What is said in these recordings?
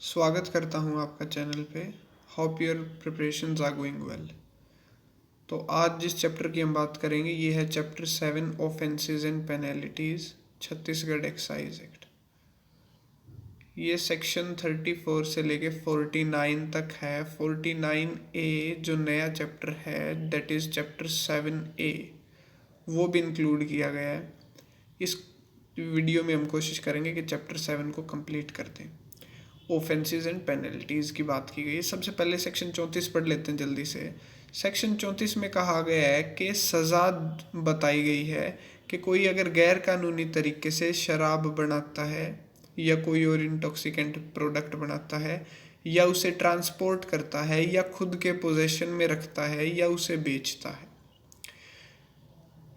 स्वागत करता हूं आपका चैनल पे। Hope your preparations are going well. तो आज जिस चैप्टर की हम बात करेंगे ये है chapter 7 offences and penalties Chhattisgarh excise act. ये सेक्शन 34 से लेके 49 तक है। 49A जो नया चैप्टर है दैट इज़ चैप्टर 7A वो भी इंक्लूड किया गया है। इस वीडियो में हम कोशिश करेंगे कि चैप्टर 7 को कंप्लीट कर दें। ऑफेंसेस एंड पेनल्टीज़ की बात की गई है। सबसे पहले सेक्शन 34 पढ़ लेते हैं जल्दी से। सेक्शन 34 में कहा गया है कि सज़ा बताई गई है कि कोई अगर गैर कानूनी तरीके से शराब बनाता है या कोई और इंटॉक्सिकेंट प्रोडक्ट बनाता है या उसे ट्रांसपोर्ट करता है या खुद के पोजेशन में रखता है या उसे बेचता है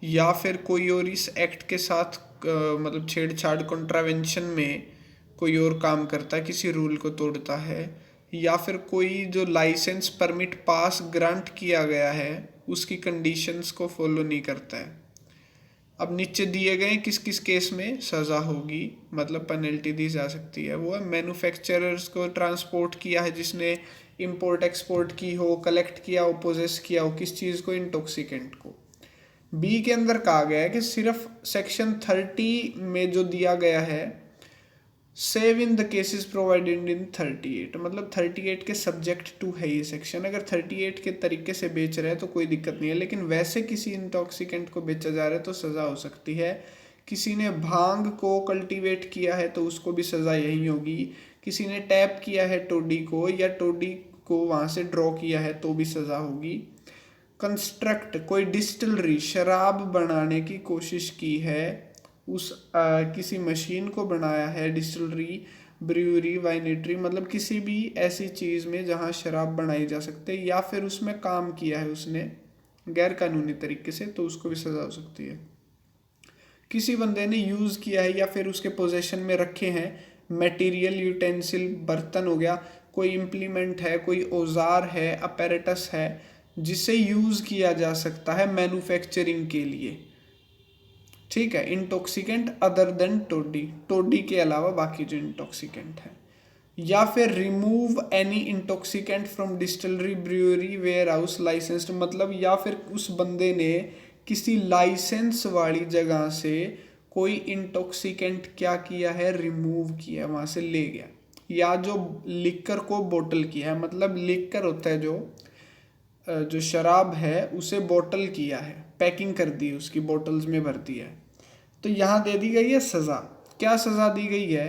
या फिर कोई और इस एक्ट के साथ मतलब छेड़छाड़ कॉन्ट्रावेंशन में कोई और काम करता है, किसी रूल को तोड़ता है या फिर कोई जो लाइसेंस परमिट पास ग्रांट किया गया है उसकी कंडीशंस को फॉलो नहीं करता है। अब नीचे दिए गए किस किस केस में सज़ा होगी, मतलब पेनल्टी दी जा सकती है। वो है मैन्युफैक्चरर्स को ट्रांसपोर्ट किया है जिसने इंपोर्ट एक्सपोर्ट की हो, कलेक्ट किया हो, पोजेस किया हो किस चीज़ को, इंटॉक्सिकेंट को। बी के अंदर कहा गया है कि सिर्फ सेक्शन 30 में जो दिया गया है save in the cases provided in 38, मतलब 38 के सब्जेक्ट टू है ये सेक्शन। अगर 38 के तरीके से बेच रहे हैं तो कोई दिक्कत नहीं है, लेकिन वैसे किसी इंटॉक्सिकेंट को बेचा जा रहा है तो सज़ा हो सकती है। किसी ने भांग को कल्टीवेट किया है तो उसको भी सज़ा यही होगी। किसी ने टैप किया है टोडी को या टोडी को वहाँ से ड्रॉ किया है तो भी सज़ा होगी। कंस्ट्रक्ट, कोई डिस्टिलरी शराब बनाने की कोशिश की है, उस किसी मशीन को बनाया है, डिस्टिलरी, ब्रूअरी, वाइनेटरी, मतलब किसी भी ऐसी चीज़ में जहाँ शराब बनाई जा सकती है या फिर उसमें काम किया है उसने गैर कानूनी तरीके से तो उसको भी सज़ा हो सकती है। किसी बंदे ने यूज़ किया है या फिर उसके पोजेशन में रखे हैं मटेरियल, यूटेंसिल, बर्तन हो गया, कोई इम्प्लीमेंट है, कोई औजार है, अपैरेटस है जिसे यूज़ किया जा सकता है मैन्युफैक्चरिंग के लिए, ठीक है। Intoxicant other than toddy, toddy के अलावा बाकी जो इंटॉक्सिकेंट है। या फिर remove any intoxicant from distillery, brewery, warehouse licensed, मतलब या फिर उस बंदे ने किसी लाइसेंस वाली जगह से कोई इंटॉक्सिकेंट क्या किया है, रिमूव किया, वहाँ से ले गया। या जो लिक्कर को बोतल किया है, मतलब लिक्कर होता है जो शराब है उसे बोतल किया है, पैकिंग कर दी, उसकी बोतल्स में भर दिया है, तो यहाँ दे दी गई है सज़ा। क्या सज़ा दी गई है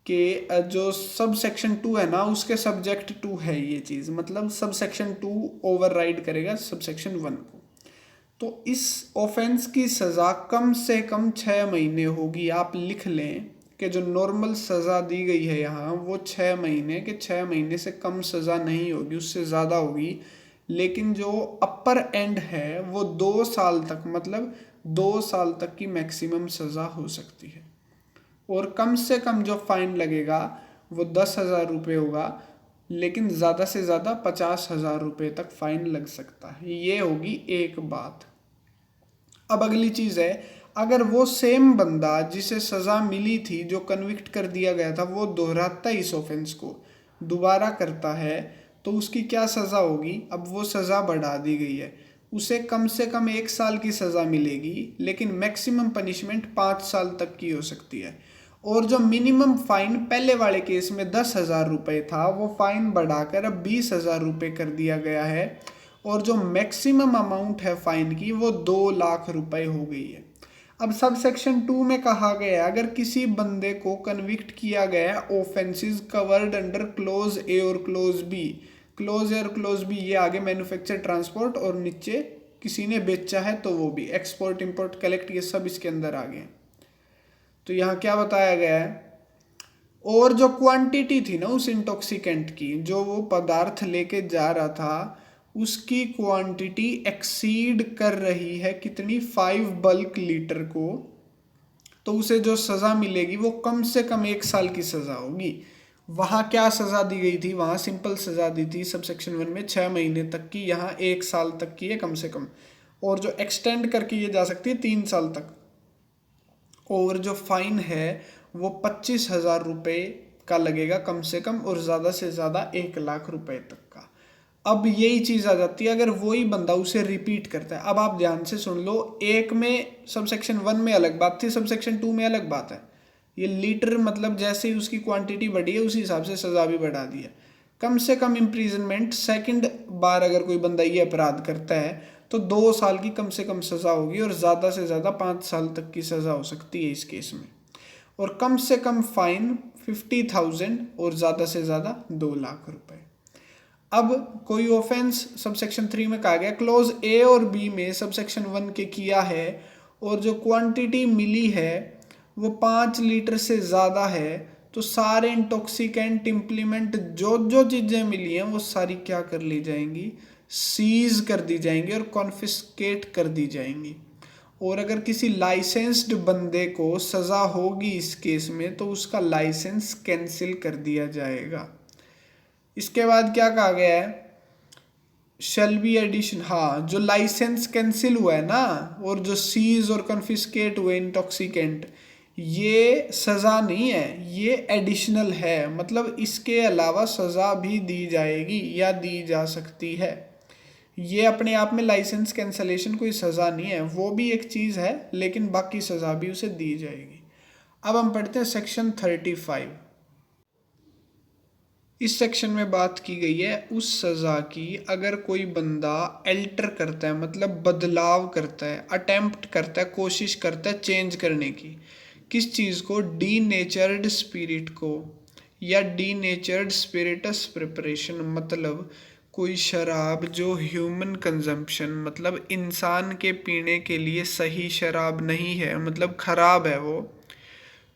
कि जो सब सेक्शन 2 है ना उसके सब्जेक्ट 2 है ये चीज़, मतलब सब सेक्शन 2 ओवरराइड करेगा सब सेक्शन 1 को। तो इस ऑफेंस की सज़ा कम से कम 6 महीने होगी। आप लिख लें कि जो नॉर्मल सज़ा दी गई है यहाँ वो 6 महीने के, 6 महीने से कम सज़ा नहीं होगी, उससे ज़्यादा होगी। लेकिन जो अपर एंड है वो 2 साल तक, मतलब 2 साल तक की मैक्सिमम सज़ा हो सकती है। और कम से कम जो फाइन लगेगा वो 10,000 रुपये होगा, लेकिन ज़्यादा से ज़्यादा 50,000 रुपये तक फाइन लग सकता है। ये होगी एक बात। अब अगली चीज़ है, अगर वो सेम बंदा जिसे सज़ा मिली थी, जो कन्विक्ट कर दिया गया था, वो दोहराता है इस ऑफेंस को, दोबारा करता है तो उसकी क्या सज़ा होगी। अब वो सज़ा बढ़ा दी गई है, उसे कम से कम 1 साल की सज़ा मिलेगी, लेकिन मैक्सिमम पनिशमेंट 5 साल तक की हो सकती है। और जो मिनिमम फाइन पहले वाले केस में 10,000 रुपये था वो फाइन बढ़ाकर अब 20,000 रुपये कर दिया गया है। और जो मैक्सिमम अमाउंट है फाइन की वो 2 लाख रुपए हो गई है। अब सब सेक्शन 2 में कहा गया है अगर किसी बंदे को कन्विक्ट किया गया है ऑफेंसेस कवर्ड अंडर क्लोज ए और क्लोज बी, क्लोज ए और क्लोज बी ये आगे मैन्युफैक्चर, ट्रांसपोर्ट, और नीचे किसी ने बेचा है तो वो भी, एक्सपोर्ट, इंपोर्ट, कलेक्ट, ये सब इसके अंदर आ गए। तो यहाँ क्या बताया गया है, और जो क्वांटिटी थी ना उस इंटॉक्सिकेंट की, जो वो पदार्थ लेके जा रहा था, उसकी क्वांटिटी एक्सीड कर रही है कितनी, 5 बल्क लीटर को, तो उसे जो सज़ा मिलेगी वो कम से कम 1 साल की सज़ा होगी। वहाँ क्या सज़ा दी गई थी, वहाँ सिंपल सज़ा दी थी सब सेक्शन 1 में 6 महीने तक की, यहाँ 1 साल तक की है कम से कम, और जो एक्सटेंड करके ये जा सकती है 3 साल तक। और जो फाइन है वो 25,000 रुपये का लगेगा कम से कम, और ज़्यादा से ज़्यादा 1 लाख रुपए तक का। अब यही चीज़ आ जाती है अगर वही बंदा उसे रिपीट करता है। अब आप ध्यान से सुन लो, एक में सब सेक्शन 1 में अलग बात थी, सब सेक्शन 2 में अलग बात है। ये लीटर मतलब जैसे ही उसकी क्वांटिटी बढ़ी है उसी हिसाब से सज़ा भी बढ़ा दी है। कम से कम इम्प्रीजनमेंट, सेकंड बार अगर कोई बंदा ये अपराध करता है तो 2 साल की कम से कम सज़ा होगी, और ज़्यादा से ज़्यादा 5 साल तक की सज़ा हो सकती है इस केस में। और कम से कम फाइन 50,000 और ज़्यादा से ज़्यादा 2 लाख रुपए। अब कोई ऑफेंस सब सेक्शन 3 में कहा गया क्लोज ए और बी में सब सेक्शन 1 के किया है, और जो क्वांटिटी मिली है वो 5 लीटर से ज़्यादा है, तो सारे इंटॉक्सिकेंट इम्प्लीमेंट जो जो चीज़ें मिली हैं वो सारी क्या कर ली जाएंगी, सीज कर दी जाएंगी और कॉन्फिस्केट कर दी जाएंगी। और अगर किसी लाइसेंस्ड बंदे को सज़ा होगी इस केस में तो उसका लाइसेंस कैंसिल कर दिया जाएगा। इसके बाद क्या कहा गया है, शैल बी एडिशन, हाँ जो लाइसेंस कैंसिल हुआ है ना, और जो सीज और कॉन्फिस्केट हुए इंटॉक्सिकेंट, ये सज़ा नहीं है, ये एडिशनल है, मतलब इसके अलावा सज़ा भी दी जाएगी या दी जा सकती है। ये अपने आप में लाइसेंस कैंसलेशन कोई सज़ा नहीं है, वो भी एक चीज़ है, लेकिन बाकी सज़ा भी उसे दी जाएगी। अब हम पढ़ते हैं सेक्शन 35। इस सेक्शन में बात की गई है उस सज़ा की अगर कोई बंदा अल्टर करता है, मतलब बदलाव करता है, अटेम्प्ट करता है, कोशिश करता है चेंज करने की। किस चीज़ को, डीनेचर्ड स्पिरिट को, या डीनेचर्ड स्पिरिटस प्रिपरेशन, मतलब कोई शराब जो ह्यूमन कंजम्पशन, मतलब इंसान के पीने के लिए सही शराब नहीं है, मतलब खराब है वो,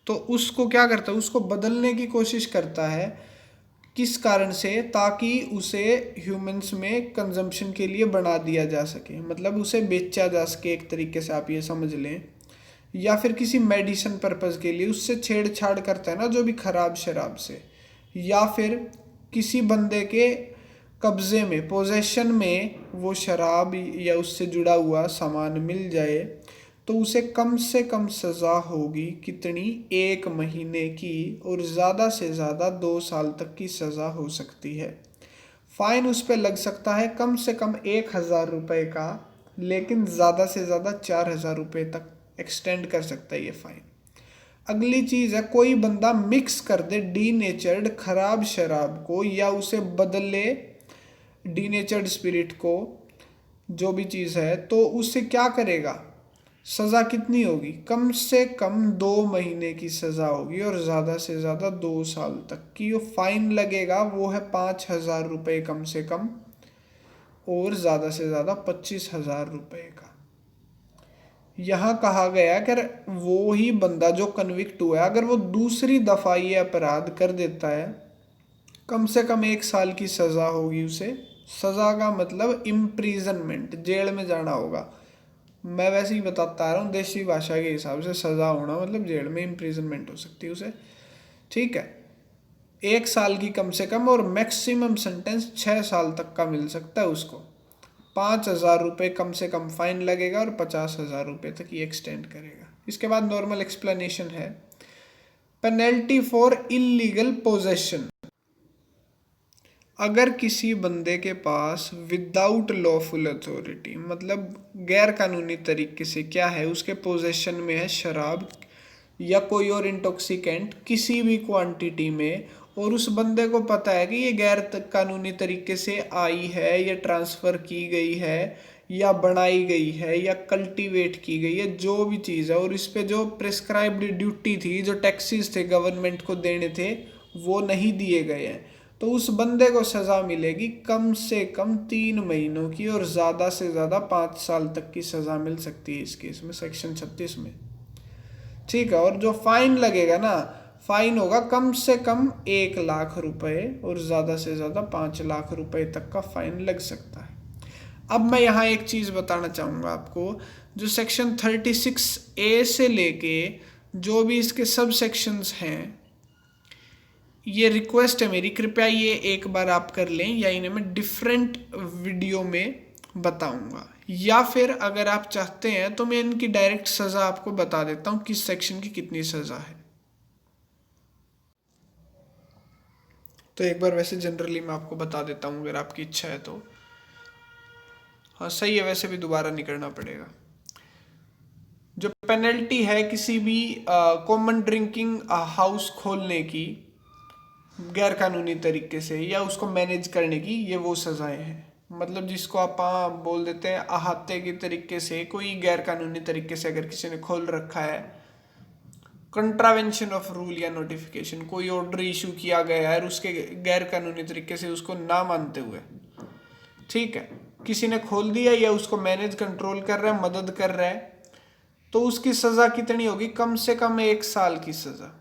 तो उसको क्या करता है, उसको बदलने की कोशिश करता है। किस कारण से, ताकि उसे ह्यूमंस में कंजम्पशन के लिए बना दिया जा सके, मतलब उसे बेचा जा सके, एक तरीके से आप ये समझ लें। या फिर किसी मेडिसिन पर्पज़ के लिए उससे छेड़छाड़ करता है ना, जो भी खराब शराब से। या फिर किसी बंदे के कब्ज़े में, पोजेशन में वो शराब या उससे जुड़ा हुआ सामान मिल जाए, तो उसे कम से कम सज़ा होगी कितनी, 1 महीने की, और ज़्यादा से ज़्यादा 2 साल तक की सज़ा हो सकती है। फ़ाइन उस पर लग सकता है कम से कम 1,000 रुपये का, लेकिन ज़्यादा से ज़्यादा 4,000 रुपये तक एक्सटेंड कर सकता है ये फ़ाइन। अगली चीज़ है, कोई बंदा मिक्स कर दे डीनेचर्ड खराब शराब को, या उसे बदले डीनेचर्ड स्पिरिट को, जो भी चीज़ है, तो उससे क्या करेगा, सज़ा कितनी होगी, कम से कम 2 महीने की सज़ा होगी, और ज़्यादा से ज़्यादा 2 साल तक की। जो फ़ाइन लगेगा वो है 5,000 रुपये कम से कम, और ज़्यादा से ज़्यादा 25,000 रुपये का। यहाँ कहा गया कि वो ही बंदा जो कन्विक्ट हुआ है, अगर वो दूसरी दफ़ा ये अपराध कर देता है, कम से कम 1 साल की सज़ा होगी उसे। सज़ा का मतलब इम्प्रीजनमेंट, जेल में जाना होगा। मैं वैसे ही बताता आ रहा हूँ, देसी भाषा के हिसाब से सज़ा होना मतलब जेल में इम्प्रीजनमेंट हो सकती है उसे, ठीक है। 1 साल की कम से कम, और मैक्सिमम सेंटेंस 6 साल तक का मिल सकता है उसको। 5,000 रुपये कम से कम फाइन लगेगा, और 50,000 रुपये तक ये एक्सटेंड करेगा। इसके बाद नॉर्मल एक्सप्लेनेशन है, पेनल्टी फॉर इलीगल पोजेशन। अगर किसी बंदे के पास विदाउट लॉफुल अथॉरिटी, मतलब गैर कानूनी तरीके से क्या है, उसके पोजेशन में है शराब या कोई और इंटॉक्सिकेंट किसी भी क्वांटिटी में, और उस बंदे को पता है कि ये गैर कानूनी तरीके से आई है, या ट्रांसफ़र की गई है, या बनाई गई है, या कल्टीवेट की गई है, जो भी चीज़ है, और इस पे जो प्रिस्क्राइब्ड ड्यूटी थी, जो टैक्सेस थे गवर्नमेंट को देने थे, वो नहीं दिए गए हैं, तो उस बंदे को सज़ा मिलेगी कम से कम 3 महीनों की, और ज़्यादा से ज़्यादा 5 साल तक की सज़ा मिल सकती है इस केस में, सेक्शन 36 में, ठीक है। और जो फाइन लगेगा ना, फाइन होगा कम से कम 1 लाख रुपए, और ज़्यादा से ज़्यादा 5 लाख रुपए तक का फाइन लग सकता है। अब मैं यहाँ एक चीज़ बताना चाहूँगा आपको, जो सेक्शन 36A से लेके जो भी इसके सब सेक्शंस हैं, ये रिक्वेस्ट है मेरी, कृपया ये एक बार आप कर लें, या इन्हें मैं डिफरेंट वीडियो में बताऊंगा, या फिर अगर आप चाहते हैं तो मैं इनकी डायरेक्ट सज़ा आपको बता देता हूँ किस सेक्शन की कितनी सज़ा है। तो एक बार वैसे जनरली मैं आपको बता देता हूँ अगर आपकी इच्छा है तो। हाँ सही है, वैसे भी दोबारा नहीं करना पड़ेगा। जो पेनल्टी है किसी भी कॉमन ड्रिंकिंग हाउस खोलने की गैर कानूनी तरीके से या उसको मैनेज करने की, ये वो सजाएं हैं। मतलब जिसको आप बोल देते हैं अहाते के तरीके से, कोई गैर कानूनी तरीके से अगर किसी ने खोल रखा है, कंट्रावेंशन ऑफ रूल या नोटिफिकेशन, कोई ऑर्डर इशू किया गया है और उसके गैर कानूनी तरीके से उसको ना मानते हुए, ठीक है, किसी ने खोल दिया या उसको मैनेज कंट्रोल कर रहा है, मदद कर रहा है, तो उसकी सजा कितनी होगी? कम से कम 1 साल की सजा,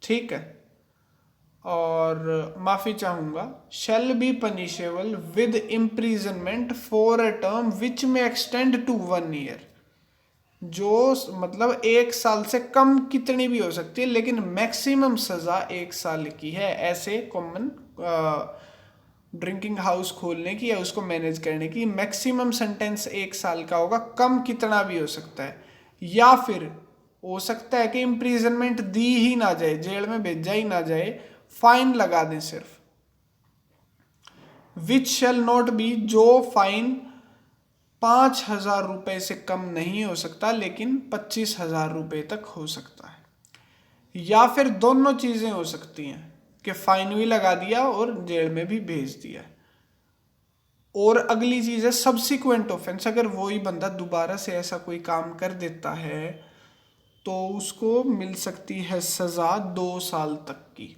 ठीक है। और माफी चाहूंगा, shall be punishable with imprisonment for a term which में एक्सटेंड टू 1 ईयर। जो मतलब 1 साल से कम कितनी भी हो सकती है, लेकिन मैक्सिमम सजा 1 साल की है ऐसे कॉमन ड्रिंकिंग हाउस खोलने की या उसको मैनेज करने की। मैक्सिमम सेंटेंस 1 साल का होगा, कम कितना भी हो सकता है, या फिर हो सकता है कि इम्प्रिजनमेंट दी ही ना जाए, जेल में भेजा ही ना जाए, फाइन लगा दें सिर्फ। विच शैल नॉट बी, जो फाइन 5,000 रुपए से कम नहीं हो सकता लेकिन 25,000 रुपए तक हो सकता है। या फिर दोनों चीजें हो सकती हैं कि फाइन भी लगा दिया और जेल में भी भेज दिया। और अगली चीज है सब्सिक्वेंट ऑफेंस, अगर वही बंदा दोबारा से ऐसा कोई काम कर देता है तो उसको मिल सकती है सजा 2 साल तक की,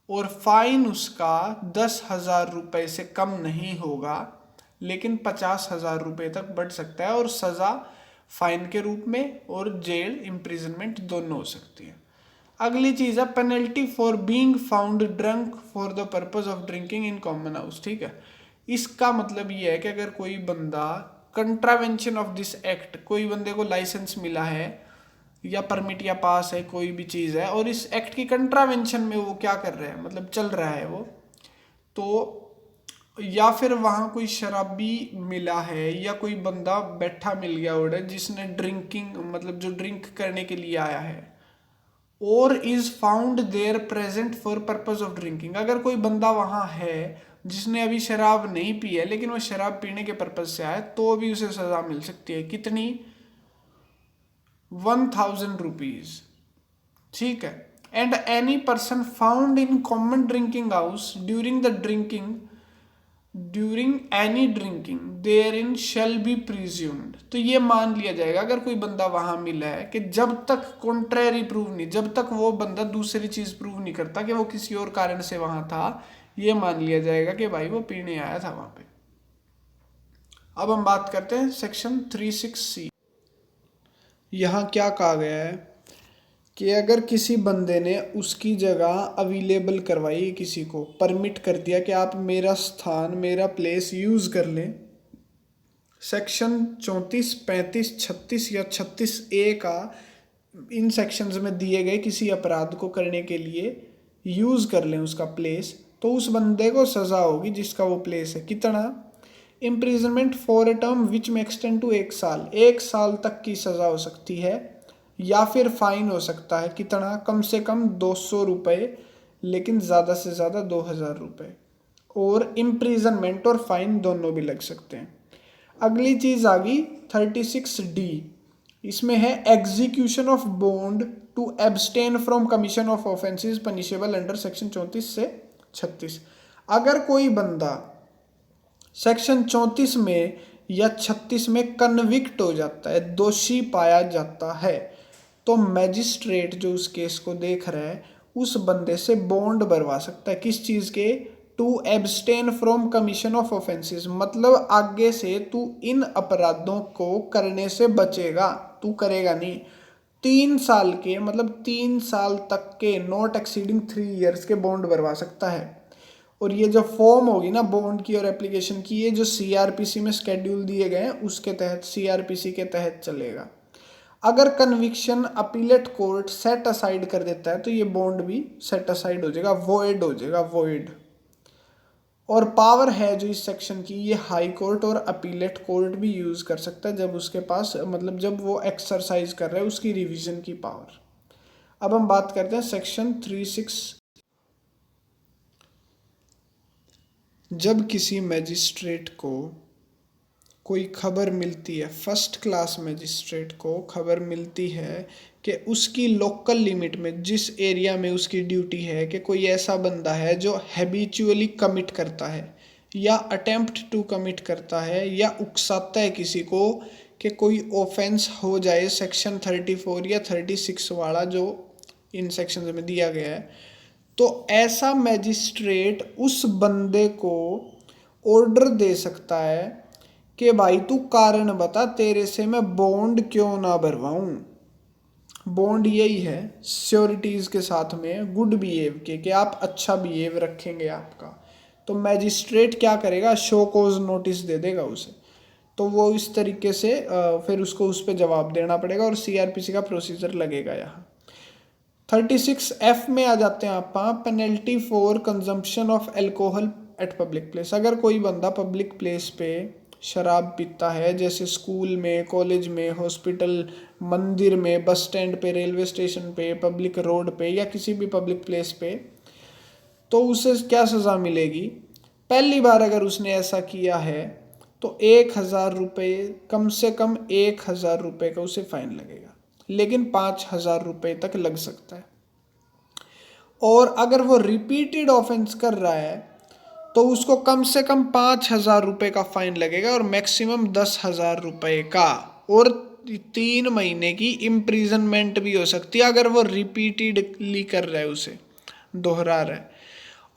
और फाइन उसका 10,000 रुपए से कम नहीं होगा लेकिन 50,000 रुपए तक बढ़ सकता है, और सजा फाइन के रूप में और जेल इम्प्रिजनमेंट दोनों हो सकती है। अगली चीज है penalty for being found drunk for the purpose of drinking in common house, ठीक है। इसका मतलब ये है कि अगर कोई बंदा कंट्रावेंशन ऑफ दिस एक्ट, कोई बंदे को लाइसेंस मिला है या परमिट या पास है, कोई भी चीज़ है, और इस एक्ट की कंट्रावेंशन में वो क्या कर रहा है, मतलब चल रहा है वो, तो या फिर वहाँ कोई शराबी मिला है या कोई बंदा बैठा मिल गया ऑर्डर जिसने ड्रिंकिंग मतलब जो ड्रिंक करने के लिए आया है, और is found there present for purpose of drinking, अगर कोई बंदा वहाँ है जिसने अभी शराब नहीं पी है लेकिन वो शराब पीने के पर्पज से आया, तो भी उसे सजा मिल सकती है। कितनी? 1,000 रुपीज, ठीक है। And any person found in common drinking house during any drinking therein shall be presumed, तो ये मान लिया जाएगा अगर कोई बंदा वहां मिला है कि जब तक कॉन्ट्रेरी प्रूव नहीं, जब तक वो बंदा दूसरी चीज प्रूव नहीं करता कि वो किसी और कारण से वहां था, ये मान लिया जाएगा कि भाई वो पीने आया था वहां पे। अब हम बात करते हैं सेक्शन 36C। यहाँ क्या कहा गया है कि अगर किसी बंदे ने उसकी जगह अवेलेबल करवाई, किसी को परमिट कर दिया कि आप मेरा स्थान, मेरा प्लेस यूज कर लें, सेक्शन 34, 35, 36 या 36A का इन सेक्शंस में दिए गए किसी अपराध को करने के लिए यूज कर लें उसका प्लेस, तो उस बंदे को सजा होगी जिसका वो प्लेस है। कितना? Imprisonment for a term which में एक्सटेंड टू 1 साल, 1 साल तक की सजा हो सकती है, या फिर फाइन हो सकता है कितना? कम से कम 200 रुपये लेकिन ज़्यादा से ज़्यादा 2,000 रुपये, और इम्प्रिजनमेंट और फाइन दोनों भी लग सकते हैं। अगली चीज़ आ गई 36D, इसमें है execution of bond to abstain from commission of offences punishable under section 34 से 36। अगर कोई बंदा सेक्शन 34 में या 36 में कन्विक्ट हो जाता है, दोषी पाया जाता है, तो मैजिस्ट्रेट जो उस केस को देख रहा है उस बंदे से बॉन्ड भरवा सकता है। किस चीज़ के? To abstain from commission of offences, मतलब आगे से तू इन अपराधों को करने से बचेगा, तू करेगा नहीं। 3 साल के, मतलब 3 साल तक के नॉट एक्सीडिंग 3 ईयर्स के बॉन्ड भरवा सकता है। और ये जो फॉर्म होगी ना बॉन्ड की और एप्लीकेशन की, ये जो सीआरपीसी में स्केड्यूल दिए गए हैं उसके तहत, सीआरपीसी के तहत चलेगा। अगर conviction appellate court set aside कर देता है तो ये बॉन्ड भी सेट असाइड हो जाएगा, वॉइड हो जाएगा, वॉइड। और पावर है जो इस सेक्शन की, ये हाई कोर्ट और अपीलेट कोर्ट भी यूज कर सकता है जब उसके पास, मतलब जब वो एक्सरसाइज कर रहा है उसकी रिवीजन की पावर। अब हम बात करते हैं सेक्शन 36 जब किसी मैजिस्ट्रेट को कोई खबर मिलती है, फर्स्ट क्लास मैजिस्ट्रेट को खबर मिलती है कि उसकी लोकल लिमिट में, जिस एरिया में उसकी ड्यूटी है, कि कोई ऐसा बंदा है जो हैबिचुअली कमिट करता है या अटेम्प्ट टू कमिट करता है या उकसाता है किसी को कि कोई ऑफेंस हो जाए सेक्शन 34 या 36 वाला जो इन सेक्शन में दिया गया है, तो ऐसा मैजिस्ट्रेट उस बंदे को ऑर्डर दे सकता है कि भाई तू कारण बता, तेरे से मैं बॉन्ड क्यों ना भरवाऊं। बॉन्ड यही है श्योरिटीज़ के साथ में गुड बिहेव के, कि आप अच्छा बिहेव रखेंगे आपका, तो मैजिस्ट्रेट क्या करेगा, शो कॉज नोटिस दे देगा उसे, तो वो इस तरीके से फिर उसको उस पर जवाब देना पड़ेगा और सीआरपीसी का प्रोसीजर लगेगा यहाँ। 36F में आ जाते हैं आप, penalty for consumption of alcohol eight public place. अगर कोई बंदा पब्लिक प्लेस पे शराब पीता है, जैसे स्कूल में, कॉलेज में, हॉस्पिटल, मंदिर में, बस स्टैंड पे, रेलवे स्टेशन पे, पब्लिक रोड पे या किसी भी पब्लिक प्लेस पे, तो उसे क्या सज़ा मिलेगी। पहली बार अगर उसने ऐसा किया है तो 1,000 रुपये, कम से कम 1,000 रुपये का उसे फाइन लगेगा, लेकिन 5,000 रुपये तक लग सकता है। और अगर वो रिपीटेड ऑफेंस कर रहा है तो उसको कम से कम 5,000 रुपये का फाइन लगेगा और मैक्सिमम 10,000 रुपये का, और 3 महीने की इम्प्रिजनमेंट भी हो सकती है अगर वो रिपीटेडली कर रहा है, उसे दोहरा रहा है।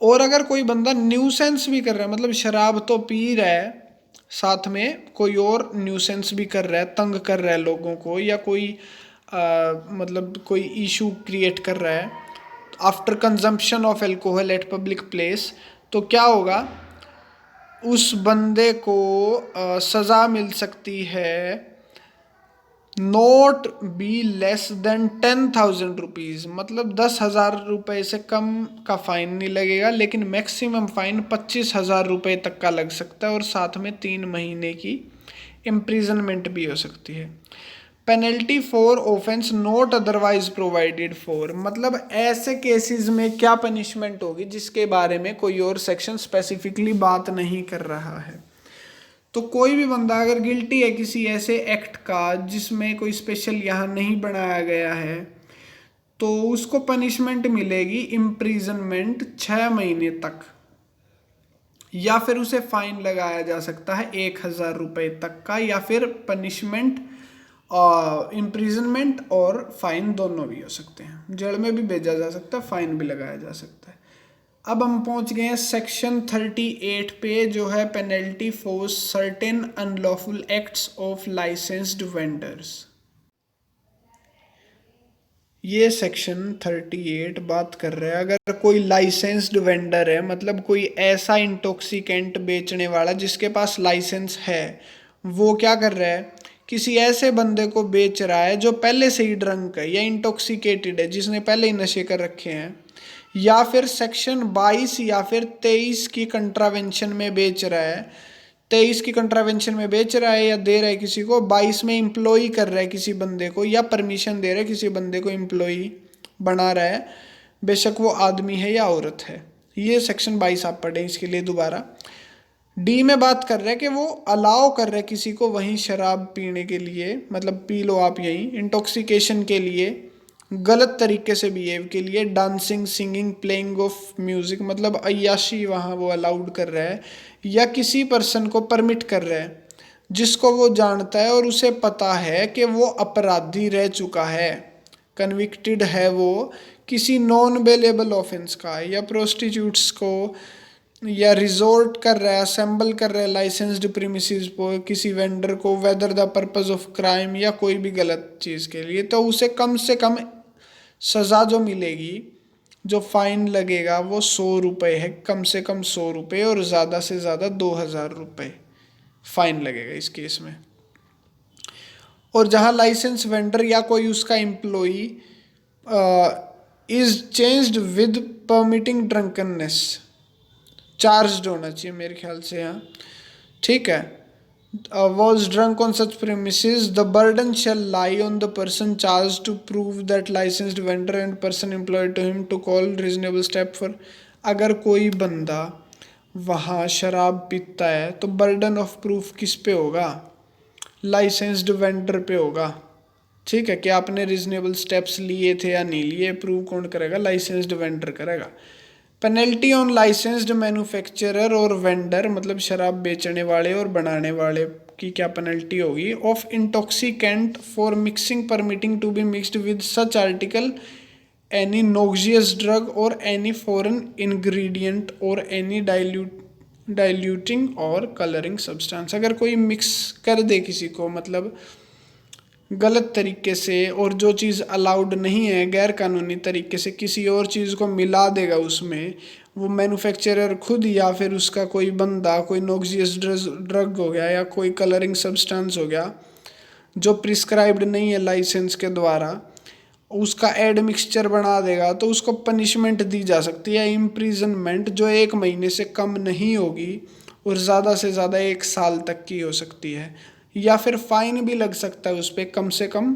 और अगर कोई बंदा न्यूसेंस भी कर रहा है, मतलब शराब तो पी रहा है, साथ में कोई और न्यूसेंस भी कर रहा है, तंग कर रहा है लोगों को, या कोई मतलब कोई इशू क्रिएट कर रहा है after consumption of alcohol eight public place, तो क्या होगा, उस बंदे को सज़ा मिल सकती है not be less then 10,000 rupees, मतलब 10,000 रुपये से कम का फाइन नहीं लगेगा, लेकिन मैक्सिमम फाइन 25,000 रुपये तक का लग सकता है और साथ में 3 महीने की इम्प्रिजनमेंट भी हो सकती है। Penalty for offence not otherwise provided for, मतलब ऐसे केसेस में क्या पनिशमेंट होगी जिसके बारे में कोई और सेक्शन स्पेसिफिकली बात नहीं कर रहा है। तो कोई भी बंदा अगर गिल्टी है किसी ऐसे एक्ट का जिसमें कोई स्पेशल यहाँ नहीं बनाया गया है, तो उसको पनिशमेंट मिलेगी इम्प्रिजनमेंट 6 महीने तक, या फिर उसे फाइन लगाया जा सकता है 1,000 रुपये तक का, या फिर पनिशमेंट इम्प्रिजनमेंट और फाइन दोनों भी हो सकते हैं, जेल में भी भेजा जा सकता है, फाइन भी लगाया जा सकता है। अब हम पहुंच गए हैं सेक्शन 38 पे, जो है penalty for certain unlawful acts of licensed vendors. ये सेक्शन 38 बात कर रहा है, अगर कोई लाइसेंस्ड वेंडर है, मतलब कोई ऐसा इंटॉक्सिकेंट बेचने वाला जिसके पास लाइसेंस है, वो क्या कर रहा है, किसी ऐसे बंदे को बेच रहा है जो पहले से ही ड्रंक है या इंटॉक्सिकेटेड है, जिसने पहले ही नशे कर रखे हैं, या फिर सेक्शन 22 या फिर 23 की कंट्रावेंशन में बेच रहा है, 23 की कंट्रावेंशन में बेच रहा है या दे रहा है किसी को, 22 में एम्प्लॉय कर रहा है किसी बंदे को, या परमिशन दे रहा है किसी बंदे को एम्प्लॉय बना रहा है, बेशक वो आदमी है या औरत है। ये सेक्शन 22 आप पढ़ें इसके लिए दोबारा। डी में बात कर रहा है कि वो अलाउ कर रहा है किसी को वहीं शराब पीने के लिए, मतलब पी लो आप यहीं, इंटॉक्सिकेशन के लिए, गलत तरीके से बिहेव के लिए, dancing, singing, playing of music, मतलब अय्याशी वहाँ वो अलाउड कर रहा है, या किसी पर्सन को परमिट कर रहा है जिसको वो जानता है और उसे पता है कि वो अपराधी रह चुका है, कन्विक्टेड है वो किसी नॉन बेलेबल ऑफेंस का, या प्रोस्टिट्यूट्स को, या रिजोर्ट कर रहा है, असेंबल कर रहा है लाइसेंस्ड प्रीमिसेस पर किसी वेंडर को, whether the purpose of crime, या कोई भी गलत चीज़ के लिए, तो उसे कम से कम सज़ा जो मिलेगी, जो फाइन लगेगा वो 100 रुपये है, कम से कम 100 रुपये, और ज़्यादा से ज़्यादा 2,000 रुपये फाइन लगेगा इस केस में। और जहाँ लाइसेंस वेंडर या कोई उसका employee is changed with permitting drunkenness, charge होना चाहिए मेरे ख्याल से यहाँ, ठीक है, was drunk on such premises, the burden shall lie on the person charged to prove that licensed vendor and person employed to him to call reasonable step for, अगर कोई बंदा वहाँ शराब पीता है तो बर्डन ऑफ प्रूफ किस पे होगा? लाइसेंस्ड वेंडर पे होगा। ठीक है, कि आपने रीजनेबल स्टेप्स लिए थे या नहीं लिए, प्रूव कौन करेगा? लाइसेंस्ड वेंडर करेगा। पेनल्टी ऑन लाइसेंस्ड मैन्युफैक्चरर और वेंडर, मतलब शराब बेचने वाले और बनाने वाले की क्या पेनल्टी होगी? Of intoxicant for mixing permitting to be mixed with such article any noxious drug और एनी फॉरेन इंग्रेडिएंट और एनी डाइल्यूटिंग और कलरिंग सब्सटेंस। अगर कोई मिक्स कर दे किसी को, मतलब गलत तरीके से, और जो चीज़ अलाउड नहीं है गैर कानूनी तरीके से किसी और चीज़ को मिला देगा उसमें, वो मैन्युफैक्चरर खुद या फिर उसका कोई बंदा, कोई नोक्सियस ड्रग हो गया या कोई कलरिंग सब्सटेंस हो गया जो प्रिस्क्राइब्ड नहीं है लाइसेंस के द्वारा, उसका एड मिक्सचर बना देगा, तो उसको पनिशमेंट दी जा सकती है इम्प्रिजनमेंट, जो 1 महीने से कम नहीं होगी और ज़्यादा से ज़्यादा 1 साल तक की हो सकती है। या फिर फाइन भी लग सकता है उस पर, कम से कम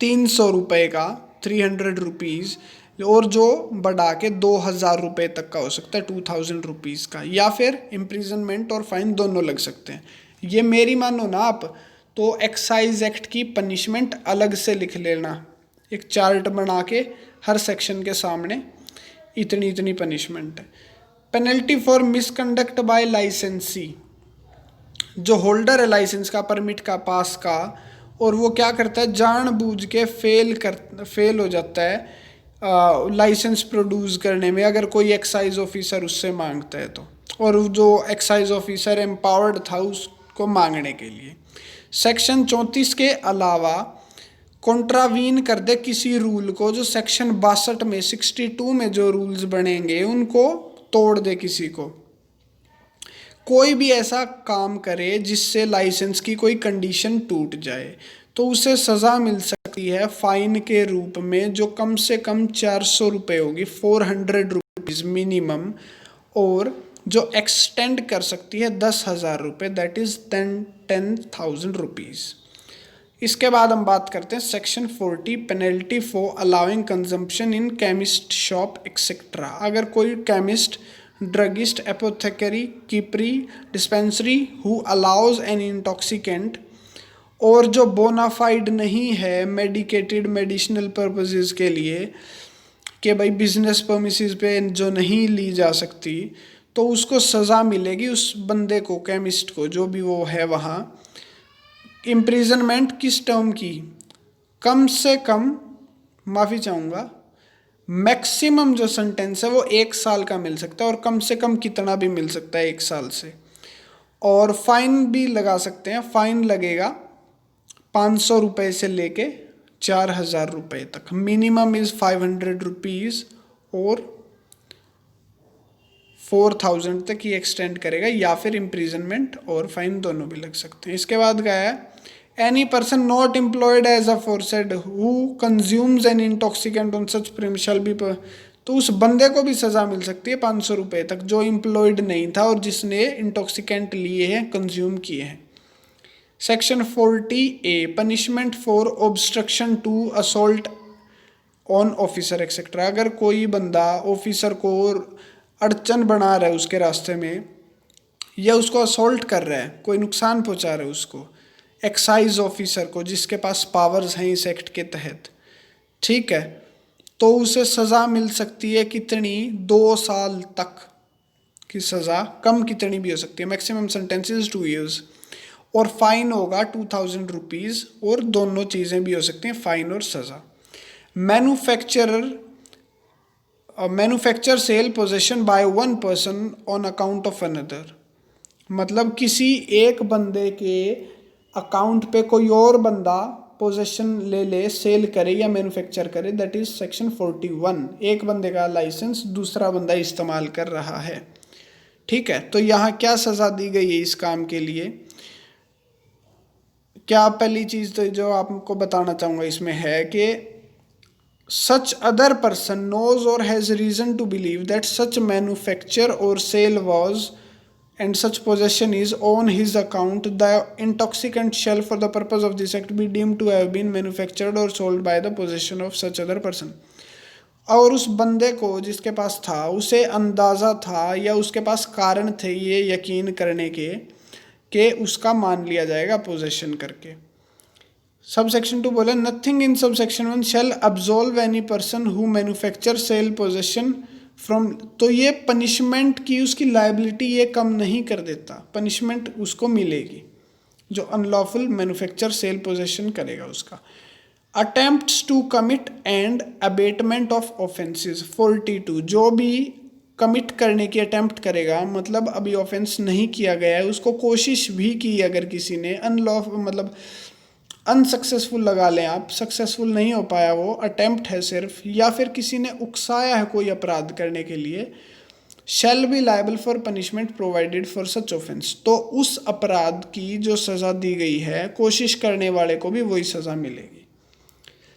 300 रुपये का, 300 रुपीज़, और जो बढ़ा के 2000 रुपये तक का हो सकता है, 2000 रुपीज़ का। या फिर इम्प्रिजनमेंट और फाइन दोनों लग सकते हैं। ये मेरी मानो ना आप, तो एक्साइज एक्ट की पनिशमेंट अलग से लिख लेना, एक चार्ट बना के हर सेक्शन के सामने इतनी इतनी पनिशमेंट है। पेनल्टी फॉर मिसकंडक्ट बाय लाइसेंसी, जो होल्डर है लाइसेंस का, परमिट का, पास का, और वो क्या करता है, जानबूझ के फेल हो जाता है लाइसेंस प्रोड्यूस करने में, अगर कोई एक्साइज ऑफिसर उससे मांगता है तो, और जो एक्साइज ऑफिसर एम्पावर्ड था उसको मांगने के लिए। सेक्शन 34 के अलावा कॉन्ट्रावीन कर दे किसी रूल को, जो सेक्शन 62 में, 62 में जो रूल्स बनेंगे उनको तोड़ दे किसी को, कोई भी ऐसा काम करे जिससे लाइसेंस की कोई कंडीशन टूट जाए, तो उसे सज़ा मिल सकती है फाइन के रूप में, जो कम से कम 400 रुपये होगी, 400 रुपीज़ मिनिमम, और जो एक्सटेंड कर सकती है 10,000 रुपये, दैट इज़ 10,000 रुपीज़। इसके बाद हम बात करते हैं section 40, penalty for allowing consumption in chemist shop etcetera. अगर कोई chemist, druggist, apothecary, keeper, dispensary who allows an intoxicant, और जो बोनाफाइड नहीं है मेडिकेटेड मेडिसिनल पर्पसेस के लिए, कि भाई बिजनेस परमिसेस पे जो नहीं ली जा सकती, तो उसको सज़ा मिलेगी उस बंदे को, केमिस्ट को, जो भी वो है वहाँ। इम्प्रिजनमेंट किस टर्म की? कम से कम, माफ़ी चाहूँगा, मैक्सिमम जो सेंटेंस है वो 1 साल का मिल सकता है, और कम से कम कितना भी मिल सकता है 1 साल से। और फाइन भी लगा सकते हैं, फाइन लगेगा 500 रुपये से लेके 4000 रुपये तक। मिनिमम इज़ 500 रुपीज़ और 4000 तक ही एक्सटेंड करेगा, या फिर इम्प्रिजनमेंट और फाइन दोनों भी लग सकते हैं। इसके बाद गया है any person not employed as aforesaid who consumes an intoxicant on such premise shall be, तो उस बंदे को भी सज़ा मिल सकती है 500 रुपये तक, जो एम्प्लॉयड नहीं था और जिसने इंटॉक्सिकेंट लिए हैं, कंज्यूम किए हैं। Section 40A, punishment for obstruction to assault on officer etcetera. अगर कोई बंदा ऑफिसर को अड़चन बना रहा है उसके रास्ते में, या उसको असॉल्ट कर रहा है, कोई नुकसान पहुंचा रहा है उसको, एक्साइज ऑफिसर को, जिसके पास पावर्स हैं इस एक्ट के तहत, ठीक है, तो उसे सज़ा मिल सकती है कितनी? 2 साल तक की सज़ा, कम कितनी भी हो सकती है, मैक्सिमम सेंटेंस इज 2 years, और फाइन होगा 2000 रुपीज़, और दोनों चीज़ें भी हो सकती हैं, फाइन और सज़ा। Manufacture sale possession by one person on account of another, मतलब किसी एक बंदे के अकाउंट पे कोई और बंदा पोजेशन ले ले, सेल करे या मैन्युफैक्चर करे, दैट इज सेक्शन 41। एक बंदे का लाइसेंस दूसरा बंदा इस्तेमाल कर रहा है, ठीक है। तो यहाँ क्या सज़ा दी गई है इस काम के लिए? क्या पहली चीज़ तो जो आपको बताना चाहूँगा इसमें है कि such other person knows or has reason to believe that such manufacture or sale was and such possession is on his account, the intoxicant shall for the purpose of this act be deemed to have been manufactured or sold by the possession of such other person। और उस बंदे को जिसके पास था उसे अंदाज़ा था या उसके पास कारण थे ये यकीन करने के कि उसका मान लिया जाएगा पोजेशन करके। सब सेक्शन 2 बोला nothing in sub section 1 shall absolve any person who manufacture sale possession from. तो ये पनिशमेंट की उसकी लाइबिलिटी ये कम नहीं कर देता, पनिशमेंट उसको मिलेगी जो अनलॉफुल मैन्युफैक्चर सेल पोजेशन करेगा उसका। Attempts to commit and abetment of offences 42, जो भी कमिट करने की अटेम्प्ट करेगा, मतलब अभी ऑफेंस नहीं किया गया है, उसको कोशिश भी की अगर किसी ने, मतलब अनसक्सेसफुल लगा लें आप, सक्सेसफुल नहीं हो पाया वो, अटेम्प्ट है सिर्फ, या फिर किसी ने उकसाया है कोई अपराध करने के लिए, shall be liable for punishment provided for such offence. तो उस अपराध की जो सज़ा दी गई है कोशिश करने वाले को भी वही सज़ा मिलेगी।